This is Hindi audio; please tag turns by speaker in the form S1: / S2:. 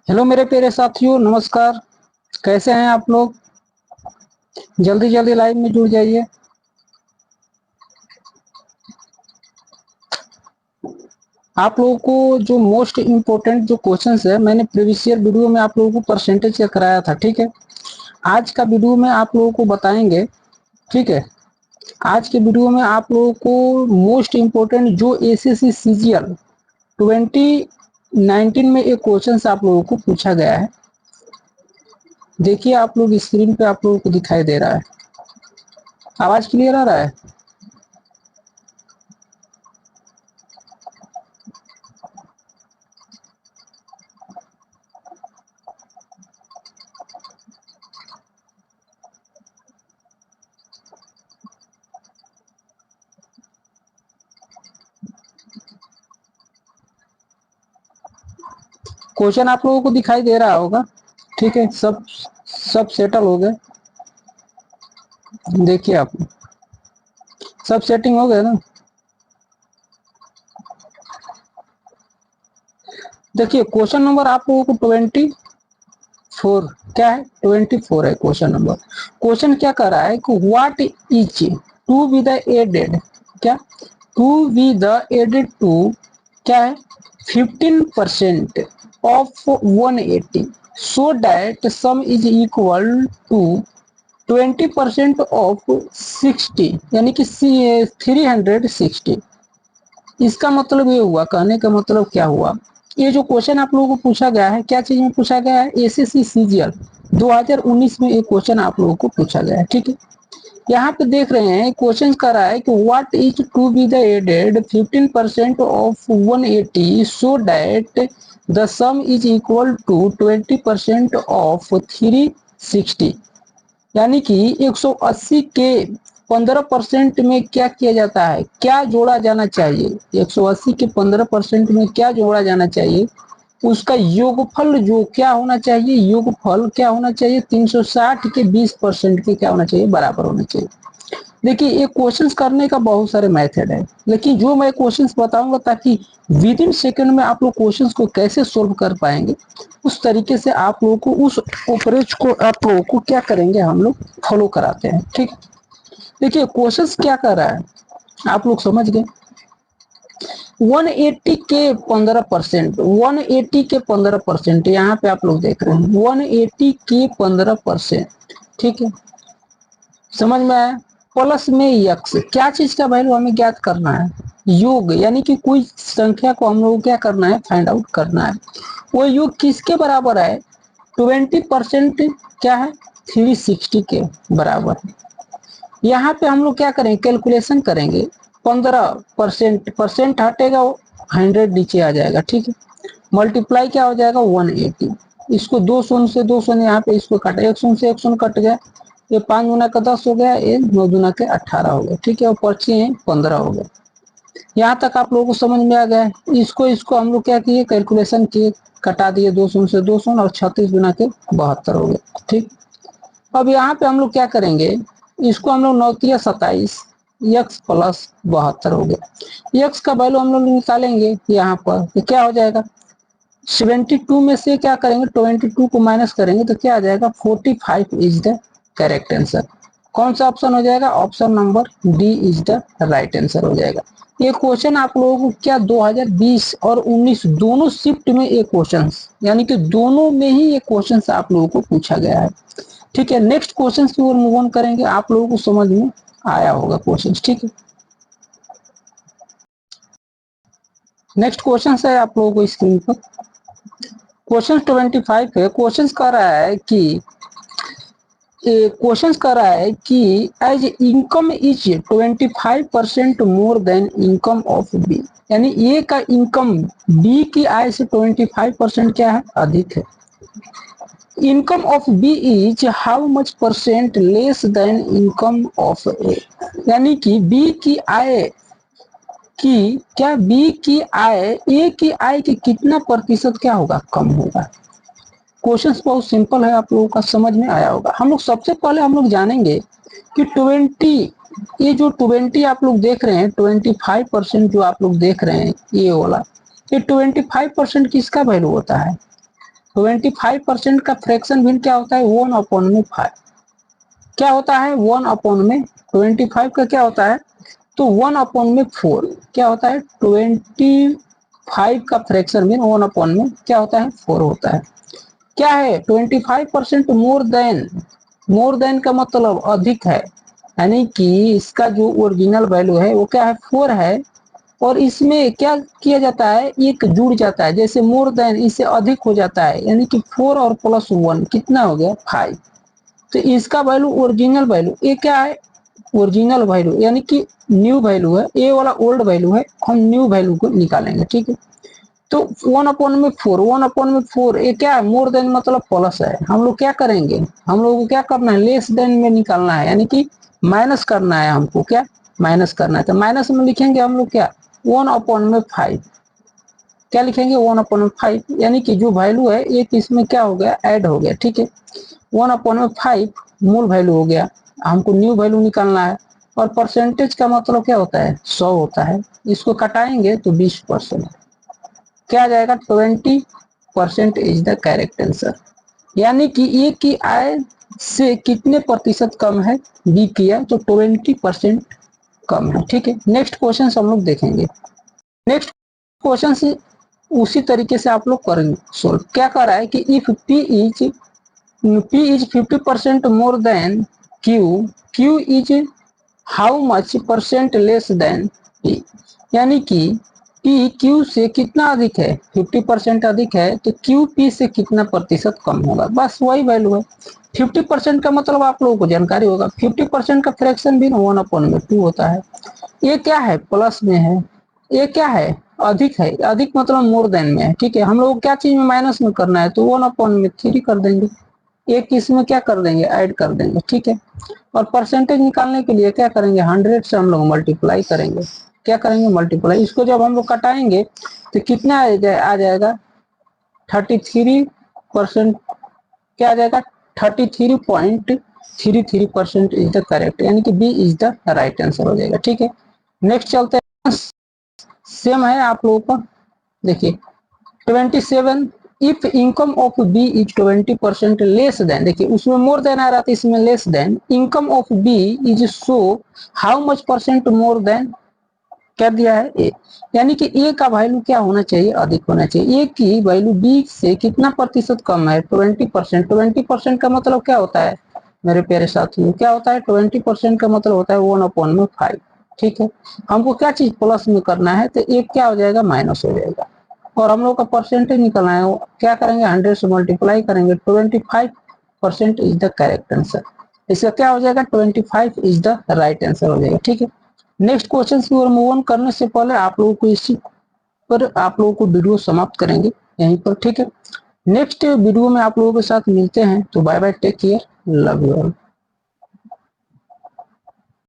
S1: हेलो मेरे प्यारे साथियों, नमस्कार। कैसे हैं आप लोग? जल्दी जल्दी लाइव में जुड़ जाइए। आप लोगों को जो मोस्ट इम्पोर्टेंट जो क्वेश्चंस है, मैंने प्रीवियस ईयर वीडियो में आप लोगों को परसेंटेज से कराया था, ठीक है। आज का वीडियो में आप लोगों को बताएंगे, ठीक है। आज के वीडियो में आप लोगों को मोस्ट इम्पोर्टेंट जो एसएससी सीजीएल 2019 में एक क्वेश्चन आप लोगों को पूछा गया है। देखिए आप लोग स्क्रीन पे आप लोगों को दिखाई दे रहा है। आवाज क्लियर आ रहा है? क्वेश्चन आप लोगों को दिखाई दे रहा होगा, ठीक है। सब सेटल हो गए। देखिए आप सब सेटिंग हो गया ना। देखिए क्वेश्चन नंबर आप लोगों को 24 क्या है, 24 है क्वेश्चन नंबर। क्वेश्चन क्या कर रहा है कि what is to be the added, क्या to be the added to क्या है 15% of 180 so that sum is equal to 20% of 60 यानी कि 360। इसका मतलब ये हुआ, कहने का मतलब क्या हुआ, ये जो क्वेश्चन आप लोगों को पूछा गया है, क्या चीज में पूछा गया है, एसएससी सीजीएल 2019 में एक क्वेश्चन आप लोगों को पूछा गया है, ठीक है। यहाँ पे देख रहे हैं क्वेश्चन कर रहा है कि what is to be the added 15% of 180 so that the sum is equal to 20% of 360। यानी कि 180 के 15% में क्या किया जाता है, क्या जोड़ा जाना चाहिए, 180 के 15% में क्या जोड़ा जाना चाहिए, उसका योगफल जो क्या होना चाहिए, योगफल क्या होना चाहिए 360 के 20% के क्या होना चाहिए, बराबर होना चाहिए। देखिए ये क्वेश्चंस करने का बहुत सारे मेथड है, लेकिन जो मैं क्वेश्चंस बताऊंगा ताकि विद इन सेकेंड में आप लोग क्वेश्चंस को कैसे सोल्व कर पाएंगे, उस तरीके से आप लोगों को उस अप्रोच को आप लोगों को क्या करेंगे, हम लोग फॉलो कराते हैं, ठीक। देखिए क्वेश्चंस क्या कर रहा है, आप लोग समझ गए। 180 के 15%, 180 के 15%, यहाँ पे आप लोग देख रहे हैं 180 के 15%, ठीक है। समझ में आया? प्लस में यक्स, क्या चीज का वैल्यू हमें ज्ञात करना है, योग, यानी कि कोई संख्या को हम लोग क्या करना है, फाइंड आउट करना है। वो योग किसके बराबर है, 20% क्या है 360 के बराबर है। यहाँ पे हम लोग क्या करेंगे, कैलकुलेशन करेंगे। 15% परसेंट हटेगा, वो 100 नीचे आ जाएगा, ठीक है। मल्टीप्लाई क्या हो जाएगा 180, इसको 2 शून्य से 2 शून्य यहाँ पे इसको काटा, 1 शून्य से 1 शून्य कट गया, ये 5 गुना का 10 हो गया, ये 9 गुना के 18 हो गया, ठीक है। और पर्ची है 15 हो गया। यहाँ तक आप लोगों को समझ में आ गया। इसको हम लोग क्या किए, कैलकुलेशन किए, कटा दिए 2 शून्य से 2 शून्य, और 36 गुना के 72 हो गया, ठीक। अब यहाँ पे हम लोग क्या करेंगे, इसको हम लोग 9 27, यक्स प्लस 72 हो गया। यक्स का वैल्यू हम लोग निकालेंगे यहाँ पर, तो क्या हो जाएगा, 72 में से क्या करेंगे, 22 को माइनस करेंगे तो क्या आ जाएगा, 45 इज द करेक्ट आंसर। कौन सा ऑप्शन हो जाएगा, option number D is the right answer हो जाएगा। ये क्वेश्चन आप लोगों को क्या 2020 और 19 दोनों शिफ्ट में ये क्वेश्चन, यानी कि दोनों में ही ये क्वेश्चन आप लोगों को पूछा गया है, ठीक है। नेक्स्ट क्वेश्चन की ओर मूव ऑन करेंगे, आप लोगों को समझ में आया होगा क्वेश्चन, ठीक है। नेक्स्ट क्वेश्चन है आप लोगों को स्क्रीन पर, क्वेश्चन 25 है। क्वेश्चन कर रहा है कि as income is 25% more than income of B, यानी ए का इनकम बी की आय से 25% क्या है, अधिक है। Income of B is how much percent less than income of A, यानी कि बी की आय की क्या, बी की आय ए की आय के कितना प्रतिशत क्या होगा, कम होगा। क्वेश्चन बहुत सिंपल है, आप लोगों का समझ में आया होगा। हम लोग सबसे पहले हम लोग जानेंगे कि 20, ये जो 20 आप लोग देख रहे हैं, 25% जो आप लोग देख रहे हैं ये वाला, ये 25% किसका वैल्यू होता है, 25% का फ्रैक्शन भिन्न क्या होता है, 1/5। क्या होता है 1/25 का क्या होता है, तो 1/4 क्या होता है, 25 का फ्रैक्शन भिन्न 1 में क्या होता है, 4 होता है। क्या है 25% मोर देन का मतलब अधिक है, यानी कि इसका जो ओरिजिनल वैल्यू है वो क्या है, 4 है, और इसमें क्या किया जाता है, एक जुड़ जाता है, जैसे मोर देन इससे अधिक हो जाता है, यानी कि 4 और +1 कितना हो गया, 5। तो इसका वैल्यू ओरिजिनल वैल्यू, ये क्या है, ओरिजिनल वैल्यू यानी कि न्यू वैल्यू है, ये वाला ओल्ड वैल्यू है, हम न्यू वैल्यू को निकालेंगे, ठीक है। तो 1/4 ये क्या है, मोर देन मतलब प्लस है, हम लोग क्या करेंगे, हम लोग को क्या करना है, लेस देन में निकालना है, यानी कि माइनस करना है, हमको क्या माइनस करना है। तो माइनस में लिखेंगे हम लोग क्या, 1/5, क्या लिखेंगे 1/5, यानी कि जो वैल्यू है एक इसमें क्या हो गया, ऐड हो गया, ठीक है। 1/5 मूल वैल्यू हो गया, हमको न्यू वैल्यू निकालना है। और परसेंटेज का मतलब क्या होता है, 100 होता है, इसको कटाएंगे तो 20%, क्या आ जाएगा, 20% इज द करेक्ट आंसर। यानी कि ए की आय से कितने प्रतिशत कम है, बी किया तो 20% कम है, ठीक है। नेक्स्ट क्वेश्चन हम लोग देखेंगे। नेक्स्ट क्वेश्चन से उसी तरीके से आप लोग करेंगे सोल्व। क्या कर रहा है कि if P is 50% more than Q is how much percent less than P, यानी कि P Q से कितना अधिक है, 50% अधिक है, तो Q P से कितना प्रतिशत कम होगा, बस वही वैल्यू है। 50% का मतलब आप लोगों को जानकारी होगा, 50% का फ्रैक्शन भी 1/2 होता है। ये क्या है, प्लस में है, ये क्या है, अधिक है, अधिक मतलब मोर देन में है, ठीक है। हम लोग को क्या चीज में माइनस में करना है, तो 1/3 कर देंगे, एक इसमें क्या कर देंगे, ऐड कर देंगे, ठीक है। और परसेंटेज निकालने के लिए क्या करेंगे, 100 से हम लोग मल्टीप्लाई करेंगे, क्या करेंगे, मल्टीप्लाई। इसको जब हम लोग कटाएंगे तो कितना आ जाएगा 33%, क्या आ जाएगा 33.33% इज द करेक्ट, यानी कि B is the right answer हो जाएगा, ठीक है। नेक्स्ट चलते हैं, सेम है आप लोगों का, देखिए 27, if income of B is 20% less than, देखिए उसमें मोर देन आ रहा था, इसमें less than, income of B is so how much percent more than, क्या दिया है ए, यानी कि ए का वैल्यू क्या होना चाहिए, अधिक होना चाहिए। ए की वैल्यू बी से कितना प्रतिशत कम है, 20%। 20% का मतलब क्या होता है मेरे प्यारे साथियों, क्या होता है 20% का मतलब होता है 1/5, ठीक है। हमको क्या चीज प्लस में करना है, तो एक क्या हो जाएगा, माइनस हो जाएगा। और हम लोग का परसेंटेज निकलना है, क्या करेंगे 100 से मल्टीप्लाई करेंगे, 25% इज द करेक्ट आंसर। इसका क्या हो जाएगा, 25 इज द राइट आंसर हो जाएगा, ठीक है। नेक्स्ट क्वेश्चन की ओर मूव ऑन करने से पहले आप लोगों को इसी पर आप लोगों को वीडियो समाप्त करेंगे यहीं पर, ठीक है। नेक्स्ट वीडियो में आप लोगों के साथ मिलते हैं, तो bye bye, take care, love you all.